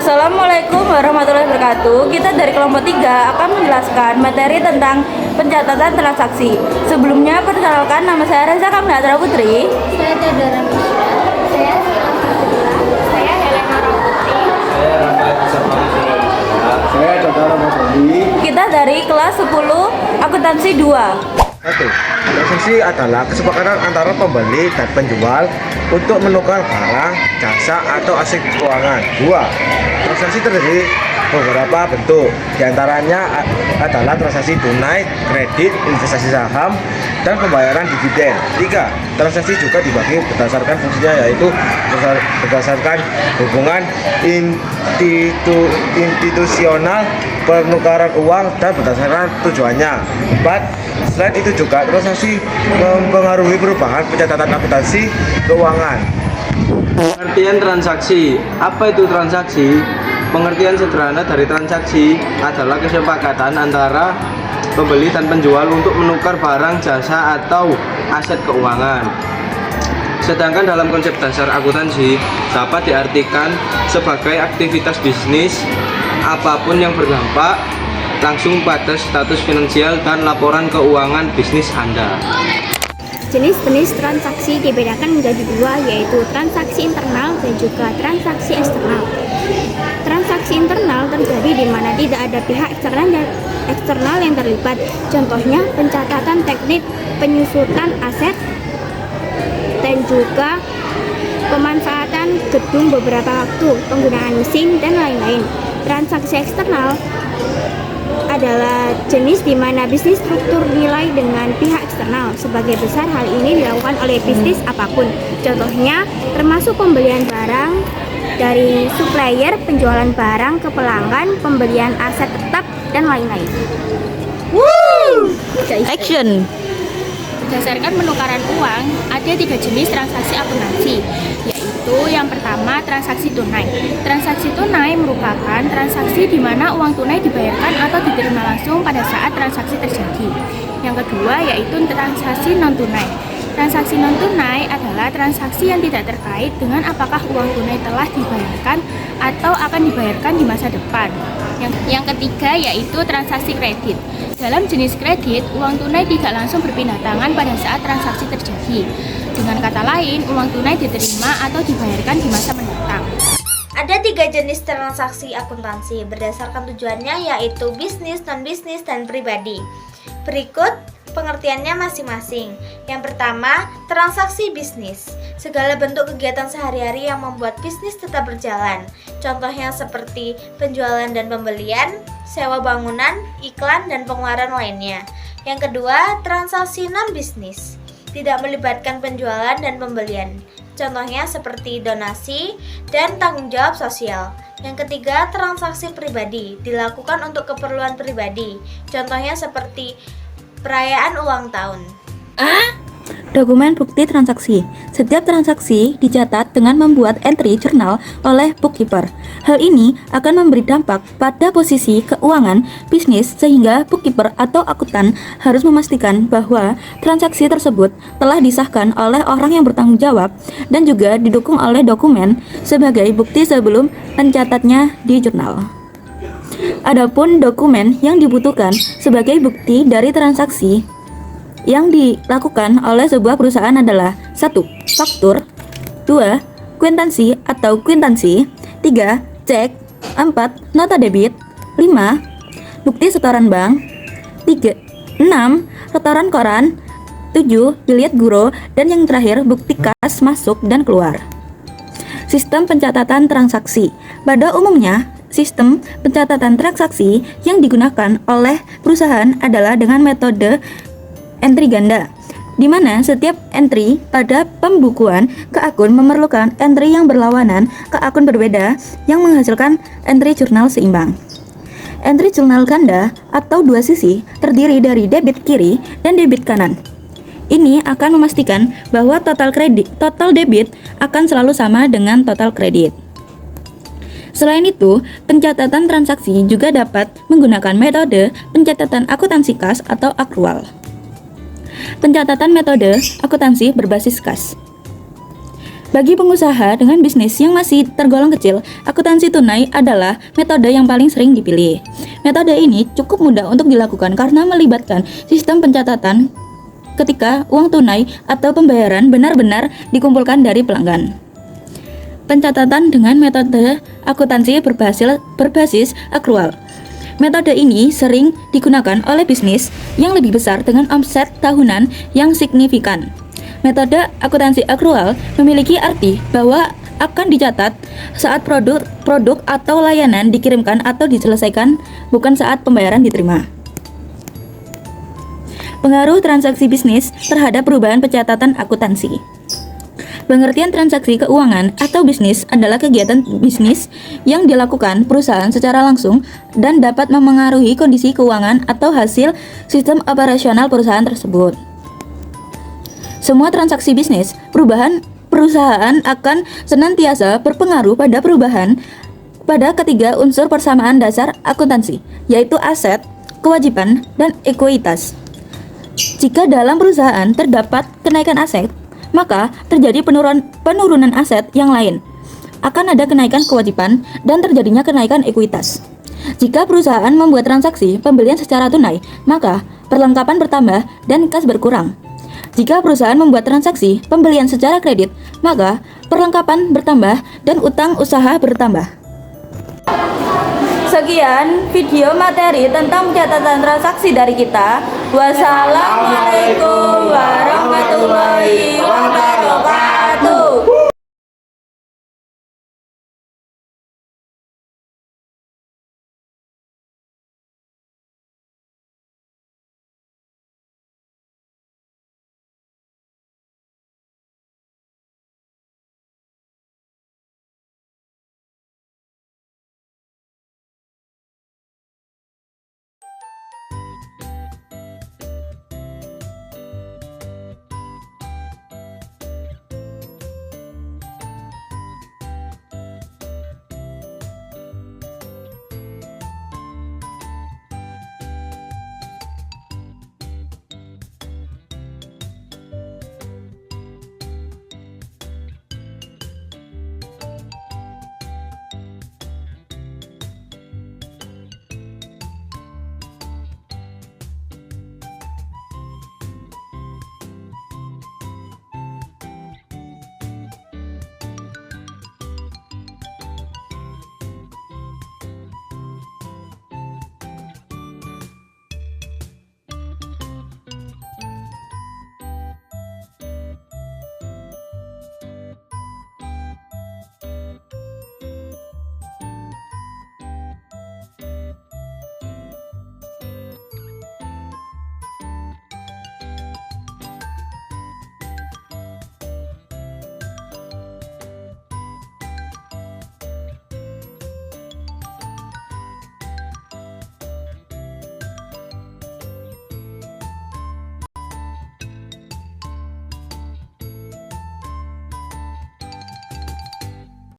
Assalamualaikum warahmatullahi wabarakatuh. Kita dari kelompok 3 akan menjelaskan materi tentang pencatatan transaksi. Sebelumnya, perkenalkan, nama saya Reza Kamnatra Putri. Saya Theodora Misha. Saya Sila Fadila. Saya Helena Rawati. Saya Rafael Sabari. Saya Chandra Masudi. Kita dari kelas 10 akuntansi 2. Oke, transaksi adalah kesepakatan antara pembeli dan penjual untuk menukar barang, jasa, atau aset keuangan. 2. Transaksi terdiri beberapa bentuk. Di antaranya adalah transaksi tunai, kredit, investasi saham, dan pembayaran dividen. 3. Transaksi juga dibagi berdasarkan fungsinya, yaitu berdasarkan hubungan institusional, penukaran uang, dan berdasarkan tujuannya. 4. Selain itu juga transaksi mempengaruhi perubahan pencatatan akuntansi keuangan. Pengertian transaksi. Apa itu transaksi? Pengertian sederhana dari transaksi adalah kesepakatan antara pembeli dan penjual untuk menukar barang, jasa, atau aset keuangan. Sedangkan dalam konsep dasar akuntansi dapat diartikan sebagai aktivitas bisnis apapun yang berdampak langsung pada status finansial dan laporan keuangan bisnis Anda. Jenis-jenis transaksi dibedakan menjadi dua, yaitu transaksi internal dan juga transaksi eksternal. Transaksi internal terjadi di mana tidak ada pihak eksternal yang terlibat. Contohnya pencatatan teknik, penyusutan aset, dan juga pemanfaatan gedung beberapa waktu, penggunaan mesin, dan lain-lain. Transaksi eksternal adalah jenis di mana bisnis struktur nilai dengan pihak eksternal. Sebagai besar hal ini dilakukan oleh bisnis apapun. Contohnya termasuk pembelian barang dari supplier, penjualan barang ke pelanggan, pembelian aset tetap, dan lain-lain. Action. Berdasarkan penukaran uang, ada 3 jenis transaksi akuntansi, yaitu yang pertama transaksi tunai. Transaksi tunai merupakan transaksi di mana uang tunai dibayarkan atau diterima langsung pada saat transaksi terjadi. Yang kedua yaitu transaksi non-tunai. Transaksi non-tunai adalah transaksi yang tidak terkait dengan apakah uang tunai telah dibayarkan atau akan dibayarkan di masa depan. Yang ketiga yaitu transaksi kredit. Dalam jenis kredit, uang tunai tidak langsung berpindah tangan pada saat transaksi terjadi. Dengan kata lain, uang tunai diterima atau dibayarkan di masa mendatang. Ada 3 jenis transaksi akuntansi berdasarkan tujuannya, yaitu bisnis, non-bisnis, dan pribadi. Berikut pengertiannya masing-masing. Yang pertama, transaksi bisnis. Segala bentuk kegiatan sehari-hari yang membuat bisnis tetap berjalan. Contohnya seperti penjualan dan pembelian, sewa bangunan, iklan, dan pengeluaran lainnya. Yang kedua, transaksi non-bisnis. Tidak melibatkan penjualan dan pembelian. Contohnya seperti donasi dan tanggung jawab sosial. Yang ketiga, transaksi pribadi. Dilakukan untuk keperluan pribadi. Contohnya seperti perayaan ulang tahun. Dokumen bukti transaksi. Setiap transaksi dicatat dengan membuat entry jurnal oleh bookkeeper. Hal ini akan memberi dampak pada posisi keuangan bisnis, sehingga bookkeeper atau akuntan harus memastikan bahwa transaksi tersebut telah disahkan oleh orang yang bertanggung jawab dan juga didukung oleh dokumen sebagai bukti sebelum mencatatnya di jurnal. Adapun dokumen yang dibutuhkan sebagai bukti dari transaksi yang dilakukan oleh sebuah perusahaan adalah 1. Faktur, 2. Kwitansi atau kwitansi, 3. Cek, 4. Nota debit, 5. Bukti setoran bank, 6. Setoran koran, 7. Dilihat guro, dan yang terakhir bukti kas masuk dan keluar. Sistem pencatatan transaksi. Pada umumnya, sistem pencatatan transaksi yang digunakan oleh perusahaan adalah dengan metode entry ganda, di mana setiap entry pada pembukuan ke akun memerlukan entry yang berlawanan ke akun berbeda yang menghasilkan entry jurnal seimbang. Entry jurnal ganda atau dua sisi terdiri dari debit kiri dan debit kanan. Ini akan memastikan bahwa total debit akan selalu sama dengan total kredit. Selain itu, pencatatan transaksi juga dapat menggunakan metode pencatatan akuntansi kas atau akrual. Pencatatan metode akuntansi berbasis kas. Bagi pengusaha dengan bisnis yang masih tergolong kecil, akuntansi tunai adalah metode yang paling sering dipilih. Metode ini cukup mudah untuk dilakukan karena melibatkan sistem pencatatan ketika uang tunai atau pembayaran benar-benar dikumpulkan dari pelanggan. Pencatatan dengan metode akuntansi berbasis akrual. Metode ini sering digunakan oleh bisnis yang lebih besar dengan omset tahunan yang signifikan. Metode akuntansi akrual memiliki arti bahwa akan dicatat saat produk atau layanan dikirimkan atau diselesaikan, bukan saat pembayaran diterima. Pengaruh transaksi bisnis terhadap perubahan pencatatan akuntansi. Pengertian transaksi keuangan atau bisnis adalah kegiatan bisnis yang dilakukan perusahaan secara langsung dan dapat memengaruhi kondisi keuangan atau hasil sistem operasional perusahaan tersebut. Semua transaksi bisnis, perusahaan akan senantiasa berpengaruh pada perubahan pada ketiga unsur persamaan dasar akuntansi, yaitu aset, kewajiban, dan ekuitas. Jika dalam perusahaan terdapat kenaikan aset, maka terjadi penurunan aset yang lain. Akan ada kenaikan kewajiban dan terjadinya kenaikan ekuitas. Jika perusahaan membuat transaksi pembelian secara tunai, maka perlengkapan bertambah dan kas berkurang. Jika perusahaan membuat transaksi pembelian secara kredit, maka perlengkapan bertambah dan utang usaha bertambah. Sekian video materi tentang pencatatan transaksi dari kita. Wassalamualaikum warahmatullahi wabarakatuh.